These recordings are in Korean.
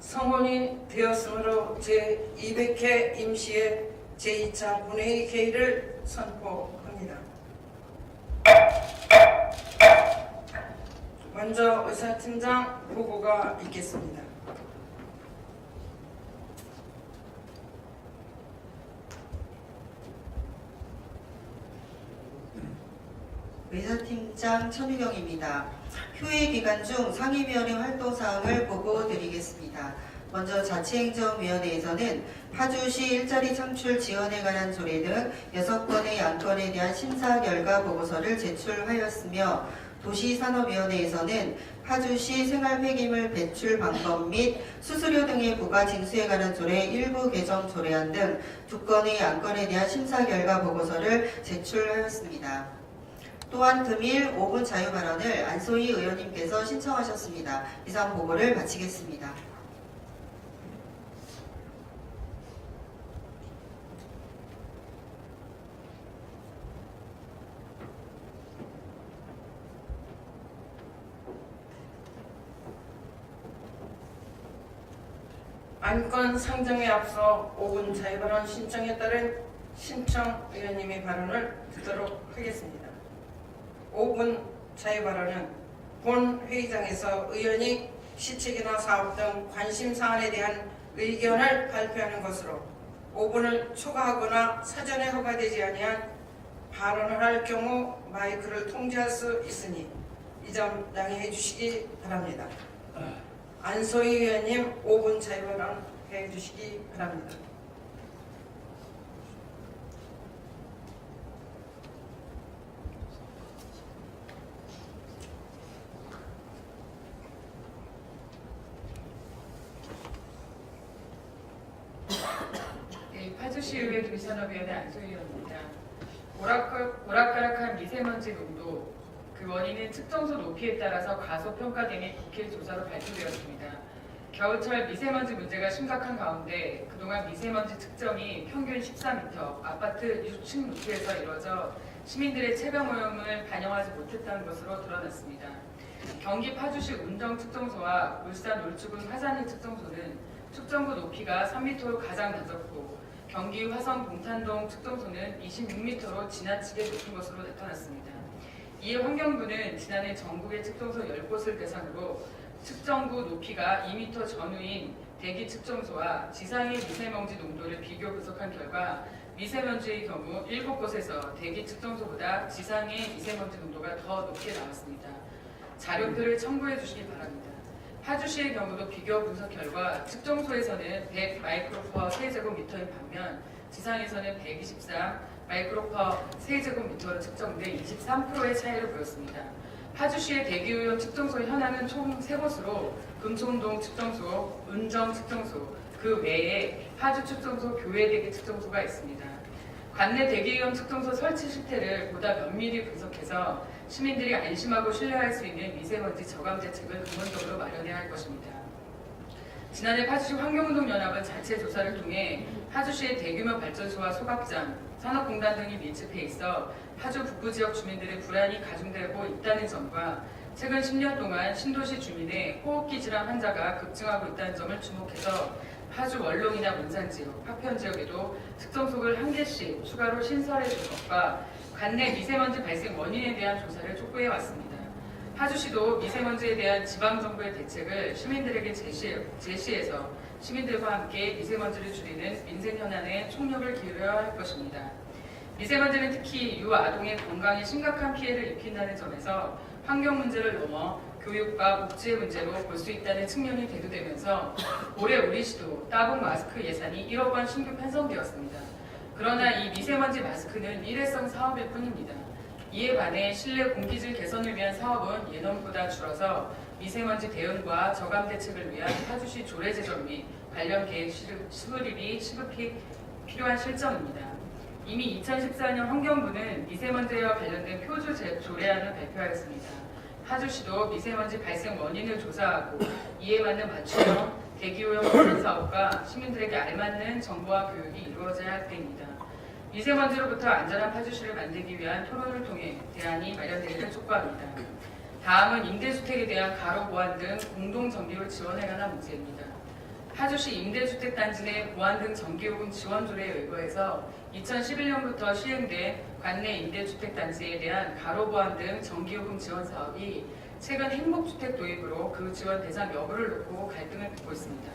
성원이 되었으므로 제200회 임시의 제2차 본회의 개의를 선포합니다. 먼저 의사팀장 보고가 있겠습니다. 의사팀장 천유경입니다. 휴회 기간 중 상임위원회 활동 사항을 보고 드리겠습니다. 먼저 자치행정위원회에서는 파주시 일자리 창출 지원에 관한 조례 등 6건의 안건에 대한 심사 결과 보고서를 제출하였으며, 도시산업위원회에서는 파주시 생활폐기물 배출 방법 및 수수료 등의 부과 징수에 관한 조례 일부 개정 조례안 등 2건의 안건에 대한 심사 결과 보고서를 제출하였습니다. 또한 금일 5분 자유발언을 안소희 의원님께서 신청하셨습니다. 이상 보고를 마치겠습니다. 안건 상정에 앞서 5분 자유발언 신청에 따른 신청 의원님의 발언을 듣도록 하겠습니다. 5분 자유발언은 본 회의장에서 의원이 시책이나 사업 등 관심 사안에 대한 의견을 발표하는 것으로 5분을 초과하거나 사전에 허가되지 아니한 발언을 할 경우 마이크를 통제할 수 있으니 이 점 양해해 주시기 바랍니다. 안소희 의원님 5분 자유발언 해 주시기 바랍니다. 네, 파주시의회 도시산업위원회 안소희 의원입니다. 오락가락한 미세먼지 농도, 그 원인은 측정소 높이에 따라서 과소평가됨이 국회 조사로 발표되었습니다. 겨울철 미세먼지 문제가 심각한 가운데 그동안 미세먼지 측정이 평균 14m, 아파트 6층 높이에서 이루어져 시민들의 체감 오염을 반영하지 못했다는 것으로 드러났습니다. 경기 파주시 운정측정소와 울산 울주군 화산리 측정소는 측정구 높이가 3m로 가장 낮았고, 경기 화성 봉탄동 측정소는 26m로 지나치게 높은 것으로 나타났습니다. 이에 환경부는 지난해 전국의 측정소 10곳을 대상으로 측정구 높이가 2m 전후인 대기 측정소와 지상의 미세먼지 농도를 비교 분석한 결과 미세먼지의 경우 7곳에서 대기 측정소보다 지상의 미세먼지 농도가 더 높게 나왔습니다. 자료표를 첨부해 주시기 바랍니다. 파주시의 경우도 비교 분석 결과 측정소에서는 100 마이크로 세제곱미터인 반면 지상에서는 123 마이크로 세제곱미터로 측정돼 23%의 차이를 보였습니다. 파주시의 대기오염 측정소 현황은 총 3곳으로 금촌동 측정소, 은정 측정소, 그 외에 파주 측정소, 교외 대기 측정소가 있습니다. 관내 대기오염 측정소 설치 실태를 보다 면밀히 분석해서 시민들이 안심하고 신뢰할 수 있는 미세먼지 저감 대책을 근본적으로 마련해야 할 것입니다. 지난해 파주시 환경운동연합은 자체 조사를 통해 파주시의 대규모 발전소와 소각장, 산업공단 등이 밀집해 있어 파주 북부 지역 주민들의 불안이 가중되고 있다는 점과 최근 10년 동안 신도시 주민의 호흡기 질환 환자가 급증하고 있다는 점을 주목해서 파주 원롱이나 문산 지역, 파편 지역에도 측정소를 1개씩 추가로 신설해 줄 것과 관내 미세먼지 발생 원인에 대한 조사를 촉구해 왔습니다. 파주시도 미세먼지에 대한 지방정부의 대책을 시민들에게 제시해서 시민들과 함께 미세먼지를 줄이는 민생 현안에 총력을 기울여야 할 것입니다. 미세먼지는 특히 유아동의 건강에 심각한 피해를 입힌다는 점에서 환경 문제를 넘어 교육과 복지의 문제로 볼 수 있다는 측면이 대두되면서 올해 우리시도 따봉 마스크 예산이 1억 원 신규 편성되었습니다. 그러나 이 미세먼지 마스크는 일회성 사업일 뿐입니다. 이에 반해 실내 공기질 개선을 위한 사업은 예년보다 줄어서 미세먼지 대응과 저감 대책을 위한 파주시 조례 제정 및 관련 계획 수립이 시급히 필요한 실정입니다. 이미 2014년 환경부는 미세먼지와 관련된 표주 조례안을 발표하였습니다. 파주시도 미세먼지 발생 원인을 조사하고 이에 맞는 맞춤형 대기오염 개선 사업과 시민들에게 알맞는 정보와 교육이 이루어져야 할 때입니다. 미세먼지로부터 안전한 파주시를 만들기 위한 토론을 통해 대안이 마련되기를 촉구합니다. 다음은 임대주택에 대한 가로 보완 등 공동정비를 지원에 관한 문제입니다. 파주시 임대주택단지 내 보안 등 전기요금 지원 조례에 의거해서 2011년부터 시행된 관내 임대주택단지에 대한 가로 보안 등 전기요금 지원 사업이 최근 행복주택 도입으로 그 지원 대상 여부를 놓고 갈등을 빚고 있습니다.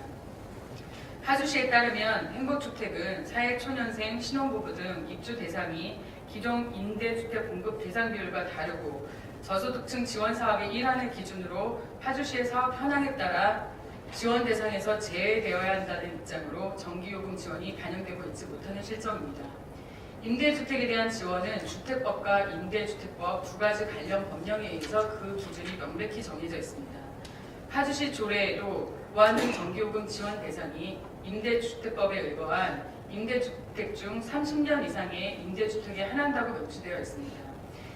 파주시에 따르면 행복주택은 사회초년생, 신혼부부 등 입주 대상이 기존 임대주택 공급 대상 비율과 다르고 저소득층 지원 사업의 일환을 기준으로 파주시의 사업 현황에 따라 지원 대상에서 제외되어야 한다는 입장으로 전기요금 지원이 반영되고 있지 못하는 실정입니다. 임대주택에 대한 지원은 주택법과 임대주택법 두 가지 관련 법령에 의해서 그 기준이 명백히 정해져 있습니다. 파주시 조례에도 보안 등 전기요금 지원 대상이 임대주택법에 의거한 임대주택 중 30년 이상의 임대주택에 한한다고 명시되어 있습니다.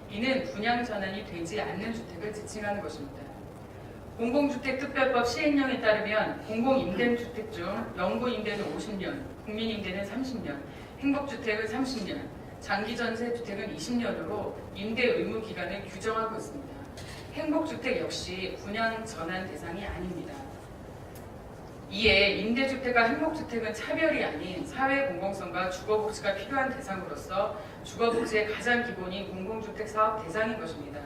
이는 분양 전환이 되지 않는 주택을 지칭하는 것입니다. 공공주택특별법 시행령에 따르면 공공임대주택 중 영구임대는 50년, 국민임대는 30년, 행복주택은 30년, 장기전세주택은 20년으로 임대 의무 기간을 규정하고 있습니다. 행복주택 역시 분양 전환 대상이 아닙니다. 이에 임대주택과 행복주택은 차별이 아닌 사회 공공성과 주거복지가 필요한 대상으로서 주거복지의 가장 기본인 공공주택 사업 대상인 것입니다.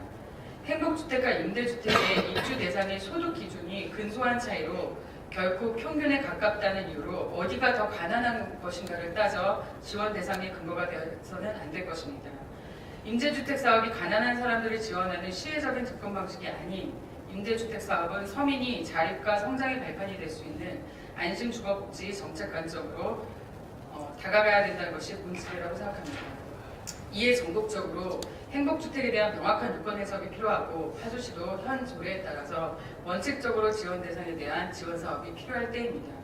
행복주택과 임대주택의 입주 대상의 소득 기준이 근소한 차이로 결코 평균에 가깝다는 이유로 어디가 더 가난한 것인가를 따져 지원 대상의 근거가 되어서는 안 될 것입니다. 임대주택 사업이 가난한 사람들을 지원하는 시혜적인 접근 방식이 아닌 임대주택 사업은 서민이 자립과 성장의 발판이 될 수 있는 안심 주거복지 정책 관점으로 다가가야 된다는 것이 본질이라고 생각합니다. 이에 전국적으로 행복주택에 대한 명확한 유권 해석이 필요하고 파주시도 현 조례에 따라서 원칙적으로 지원 대상에 대한 지원 사업이 필요할 때입니다.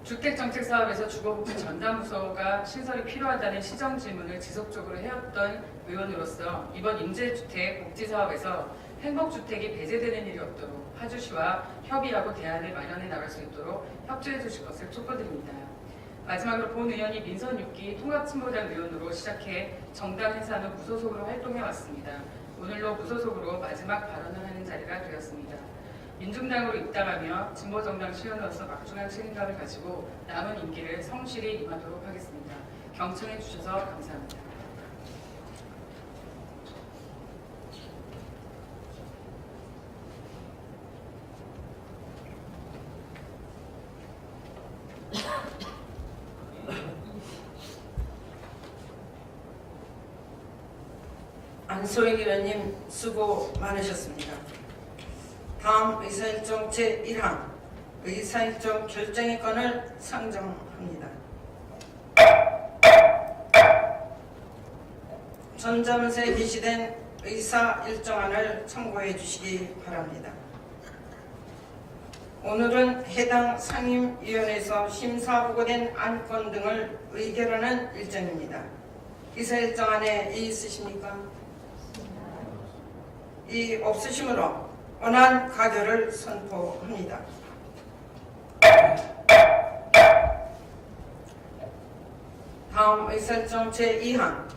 주택정책 사업에서 주거복지 전담부서가 신설이 필요하다는 시정 질문을 지속적으로 해왔던 의원으로서 이번 임대주택 복지사업에서 행복주택이 배제되는 일이 없도록 파주시와 협의하고 대안을 마련해 나갈 수 있도록 협조해 주실 것을 촉구드립니다. 마지막으로 본 의원이 민선 6기 통합진보당 의원으로 시작해 정당 행사 후 무소속으로 활동해 왔습니다. 오늘로 무소속으로 마지막 발언을 하는 자리가 되었습니다. 민중당으로 입당하며 진보정당 시의원으로서 막중한 책임감을 가지고 남은 임기를 성실히 임하도록 하겠습니다. 경청해 주셔서 감사합니다. 안소희 의원님 수고 많으셨습니다. 다음 의사일정 제1항 의사일정 결정의 건을 상정합니다. 전자문서에 게시된 의사일정안을 참고해 주시기 바랍니다. 오늘은 해당 상임위원회에서 심사보고된 안건 등을 의결하는 일정입니다. 의사일정안에 이의 있으십니까? 이의 없으시므로 원안 가결을 선포합니다. 다음 의사일정 제2항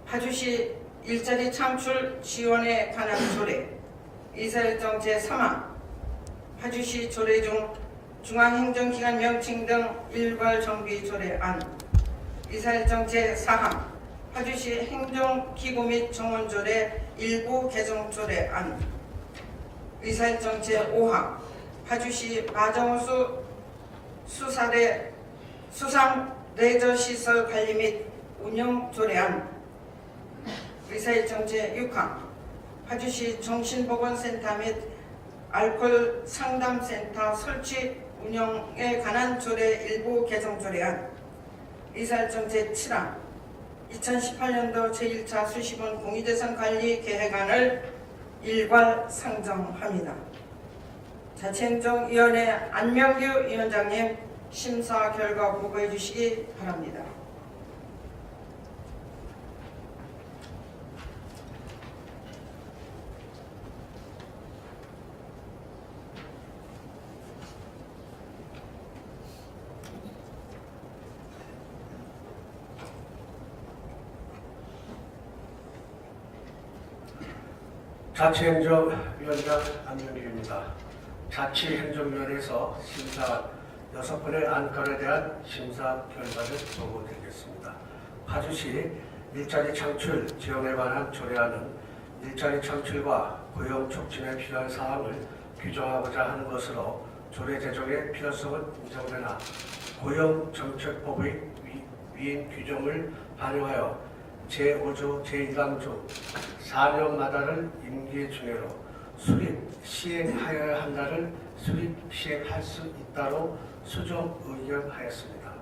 파주시 일자리 창출 지원에 관한 조례 의사일정 제3항 파주시 조례 중 중앙행정기관 명칭 등 일괄 정비 조례안 의사일정 제4항 파주시 행정기구 및 정원조례 일부 개정 조례안 의사일정 제5항 파주시 마정호수 수상 레저시설 관리 및 운영 조례안 의사일정 제6항 파주시 정신보건센터 및 알코올 상담센터 설치 운영에 관한 조례 일부 개정 조례안 의사일정 제7항 2018년도 제1차 수시본 공유재산 관리 계획안을 일괄 상정합니다. 자치행정위원회 안명규 위원장님 심사 결과 보고해 주시기 바랍니다. 자치행정위원장 안명길입니다. 자치행정위원회에서 심사 6건의 안건에 대한 심사 결과를 보고드리겠습니다. 파주시 일자리 창출 지원에 관한 조례안은 일자리 창출과 고용 촉진에 필요한 사항을 규정하고자 하는 것으로 조례 제정의 필요성은 인정되나 고용정책법의 위임 규정을 반영하여 제5조 제1항 4년마다를 임기 중에로 수립 시행하여야 한다를 수립 시행할 수 있다로 수정 의결하였습니다.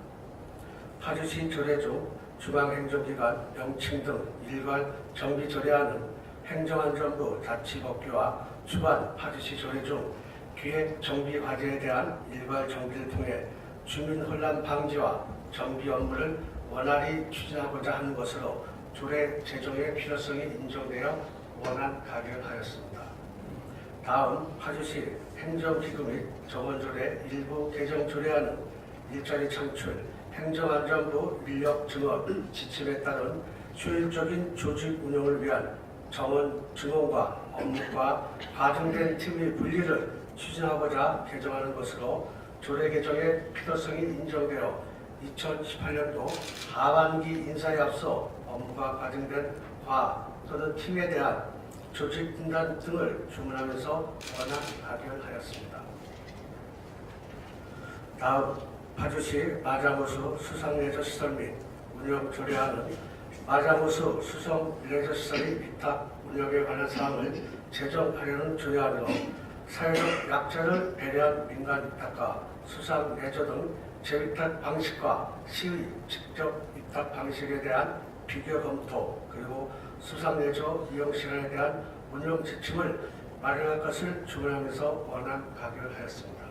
파주시 조례 중 중앙행정기관 명칭 등 일괄 정비 조례안은 행정안전부 자치법규와 주관 파주시 조례 중 기획 정비 과제에 대한 일괄 정비를 통해 주민 혼란 방지와 정비 업무를 원활히 추진하고자 하는 것으로 조례 제정의 필요성이 인정되어 원안 가결하였습니다. 다음 파주시 행정기구 및 정원조례 일부 개정 조례안은 일자리 창출, 행정안전부 인력 증원 지침에 따른 효율적인 조직 운영을 위한 정원 증원과 업무과 과정된 팀의 분리를 추진하고자 개정하는 것으로 조례 개정의 필요성이 인정되어 2018년도 하반기 인사에 앞서 업무가 과정된 과 또는 팀에 대한 조직 분단 등을 주문하면서 원안 가결하였습니다. 다음 파주시 마장호수 수상레저시설 및 운영 조례안은 마장호수 수성 레저시설의 위탁 운영에 관한 사항을 제정하려는 조례안으로 사회적 약자를 배려한 민간 위탁과 수상 레저 등 재위탁 방식과 시의 직접 위탁 방식에 대한 비교 검토 그리고 수상 레저 이용 시간에 대한 운영 지침을 마련할 것을 주문하면서 원안 가결하였습니다.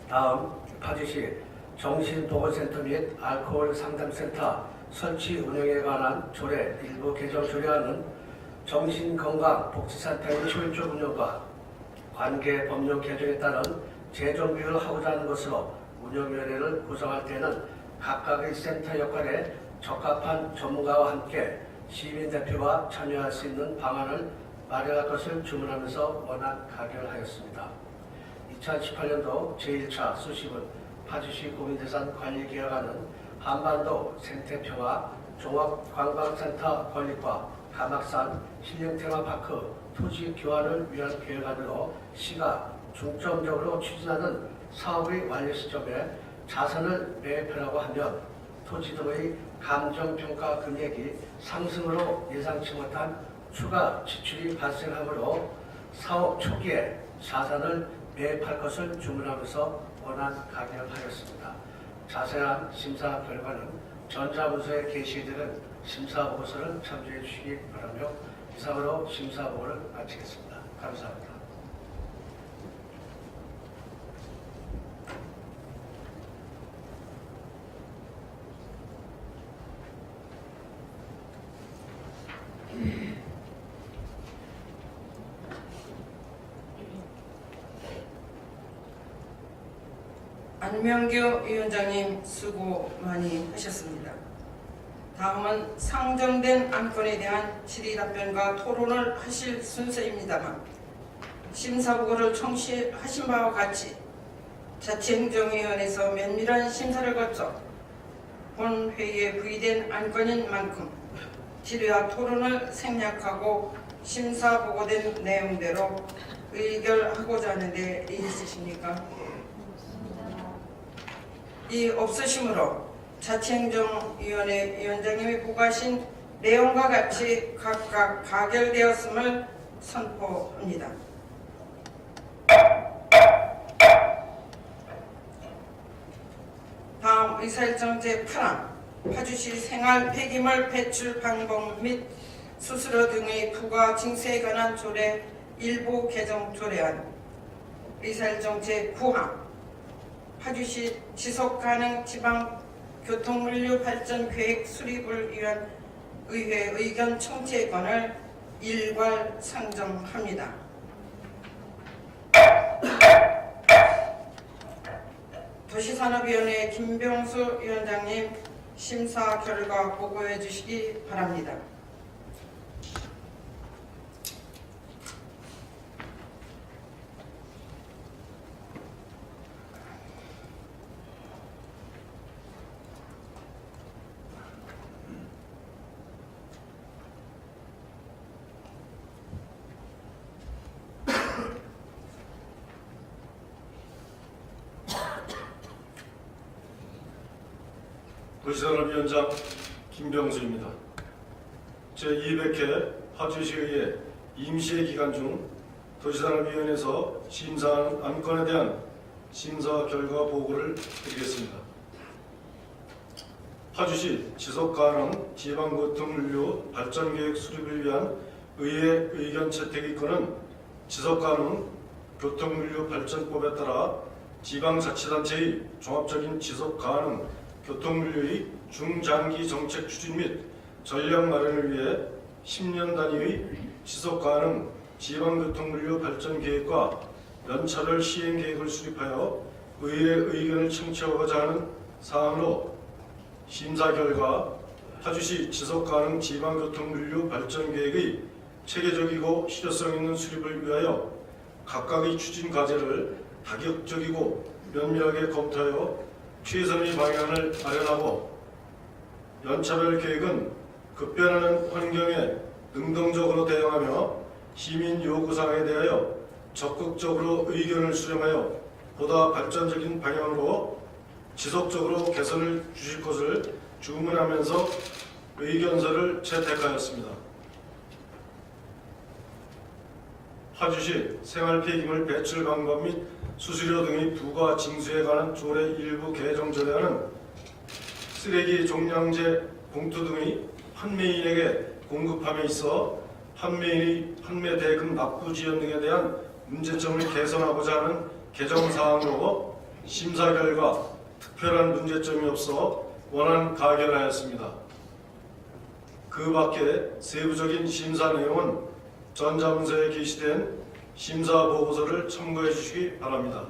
다음 파주시 정신보건센터 및 알코올 상담센터 설치 운영에 관한 조례 일부 개정 조례안은 정신건강복지센터의 효율적 운영과 관계 법령 개정에 따른 재정 비율을 하고자 하는 것으로 운영위원회를 구성할 때는 각각의 센터 역할에 적합한 전문가와 함께 시민대표가 참여할 수 있는 방안을 마련할 것을 주문하면서 원안 가결하였습니다. 2018년도 제1차 수십은 파주시 공인재산 관리 계약안은 한반도 생태평화 종합관광센터 건립과 가막산 힐링테마파크 토지 교환을 위한 계획안으로 시가 중점적으로 추진하는 사업의 완료 시점에 자산을 매입하라고 하면 토지 등의 감정평가 금액이 상승으로 예상치 못한 추가 지출이 발생하므로 사업 초기에 자산을 매입할 것을 주문하면서 원안 가결하였습니다. 자세한 심사 결과는 전자문서에 게시되는 심사보고서를 참조해 주시기 바라며 이상으로 심사보고를 마치겠습니다. 감사합니다. 안명규 위원장님 수고 많이 하셨습니다. 다음은 상정된 안건에 대한 질의 답변과 토론을 하실 순서입니다만 심사보고를 청취하신 바와 같이 자치행정위원회에서 면밀한 심사를 거쳐 본 회의에 부의된 안건인 만큼 질의와 토론을 생략하고 심사보고된 내용대로 의결하고자 하는데 이의 있으십니까? 이 없으시므로 자치행정위원회 위원장님이 보고하신 내용과 같이 각각 가결되었음을 선포합니다. 다음 의사일정 제8항 파주시 생활 폐기물 배출 방법 및 수수료 등의 부과 징수에 관한 조례 일부 개정 조례안 의사일정 제9항 파주시 지속가능 지방 교통물류 발전 계획 수립을 위한 의회 의견 청취권을 일괄 상정합니다. 도시산업위원회 김병수 위원장님 심사 결과 보고해 주시기 바랍니다. 도시산업위원장 김병수입니다. 제200회 파주시의회 임시회 기간 중 도시산업위원회에서 심사한 안건에 대한 심사 결과 보고를 드리겠습니다. 파주시 지속가능 지방교통물류 발전계획 수립을 위한 의회 의견 채택의 건은 지속가능 교통물류 발전법에 따라 지방자치단체의 종합적인 지속가능 교통물류의 중장기 정책 추진 및 전략 마련을 위해 10년 단위의 지속가능 지방교통물류 발전계획과 연차별 시행계획을 수립하여 의회 의견을 청취하고자 하는 사항으로 심사 결과 파주시 지속가능 지방교통물류 발전계획의 체계적이고 실효성 있는 수립을 위하여 각각의 추진 과제를 다격적이고 면밀하게 검토하여 최선의 방향을 마련하고 연차별 계획은 급변하는 환경에 능동적으로 대응하며 시민 요구사항에 대하여 적극적으로 의견을 수렴하여 보다 발전적인 방향으로 지속적으로 개선을 주실 것을 주문하면서 의견서를 채택하였습니다. 파주시 생활폐기물 배출 방법 및 수수료 등의 부과 징수에 관한 조례 일부 개정 조례안은 쓰레기 종량제 봉투 등의 판매인에게 공급함에 있어 판매인의 판매 대금 납부 지연 등에 대한 문제점을 개선하고자 하는 개정사항으로 심사 결과 특별한 문제점이 없어 원안 가결하였습니다. 그 밖에 세부적인 심사 내용은 전자문서에 게시된 심사보고서를 참고해 주시기 바랍니다.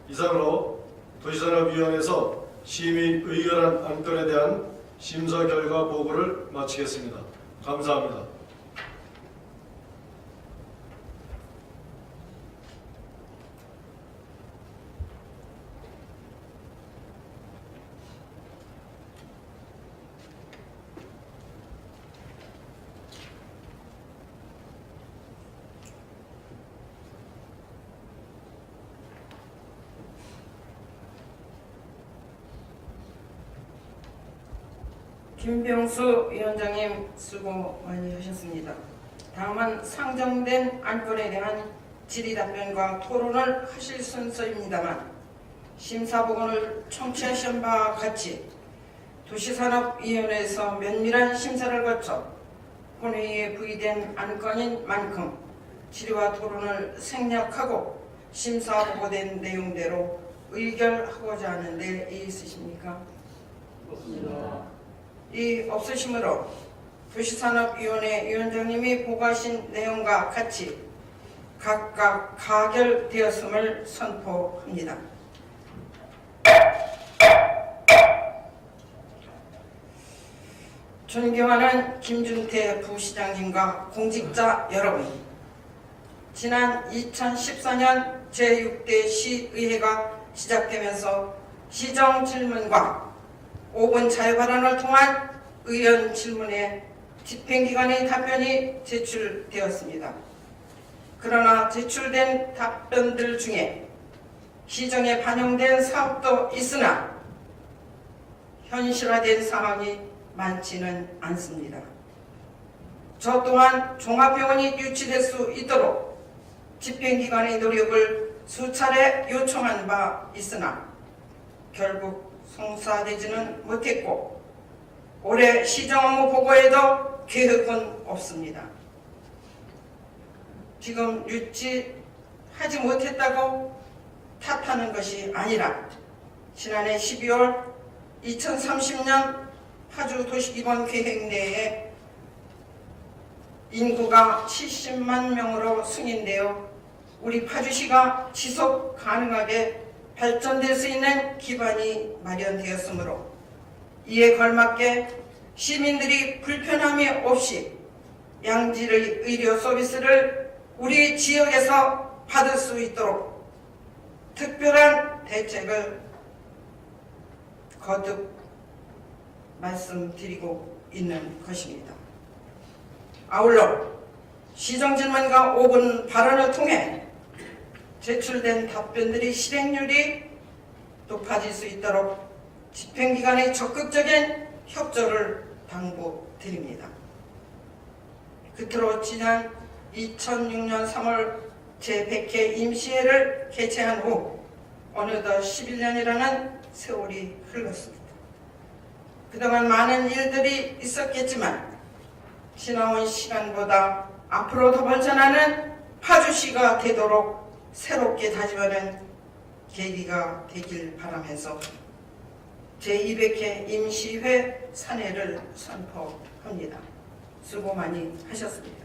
이상으로 도시산업위원회에서 심의 의결한 안건에 대한 심사 결과 보고를 마치겠습니다. 감사합니다. 김병수 위원장님 수고 많이 하셨습니다. 다음은 상정된 안건에 대한 질의답변과 토론을 하실 순서입니다만 심사보고를 청취하신 바와 같이 도시산업위원회에서 면밀한 심사를 거쳐 본회의에 부의된 안건인 만큼 질의와 토론을 생략하고 심사보고된 내용대로 의결하고자 하는데 있으십니까? 없습니다. 이 없으시므로 도시산업위원회 위원장님이 보고하신 내용과 같이 각각 가결되었음을 선포합니다. 존경하는 김준태 부시장님과 공직자 여러분, 지난 2014년 제6대 시의회가 시작되면서 시정 질문과 5분 자유발언을 통한 의원 질문에 집행기관의 답변이 제출되었습니다. 그러나 제출된 답변들 중에 시정에 반영된 사업도 있으나 현실화된 상황이 많지는 않습니다. 저 또한 종합병원이 유치될 수 있도록 집행기관의 노력을 수차례 요청한 바 있으나 결국 성사되지는 못했고 올해 시정업무 보고에도 계획은 없습니다. 지금 유치하지 못했다고 탓하는 것이 아니라 지난해 12월 2030년 파주 도시기본 계획 내에 인구가 70만 명으로 승인되어 우리 파주시가 지속 가능하게 발전될 수 있는 기반이 마련되었으므로 이에 걸맞게 시민들이 불편함이 없이 양질의 의료 서비스를 우리 지역에서 받을 수 있도록 특별한 대책을 거듭 말씀드리고 있는 것입니다. 아울러 시정질문과 5분 발언을 통해 제출된 답변들이 실행률이 높아질 수 있도록 집행기관의 적극적인 협조를 당부드립니다. 끝으로 지난 2006년 3월 제100회 임시회를 개최한 후 어느덧 11년이라는 세월이 흘렀습니다. 그동안 많은 일들이 있었겠지만 지나온 시간보다 앞으로 더 발전하는 파주시가 되도록 새롭게 다짐하는 계기가 되길 바라면서 제200회 임시회 산회를 선포합니다. 수고 많이 하셨습니다.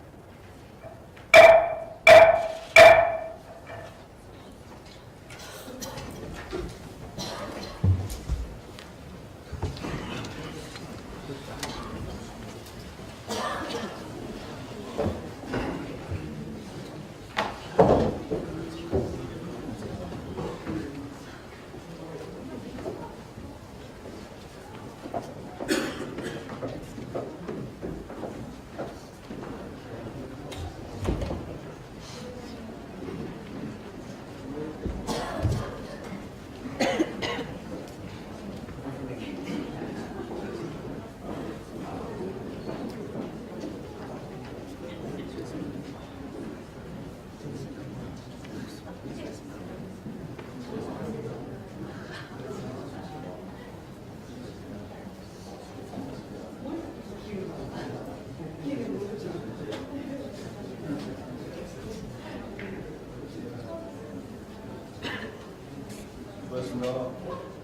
고맙습니다.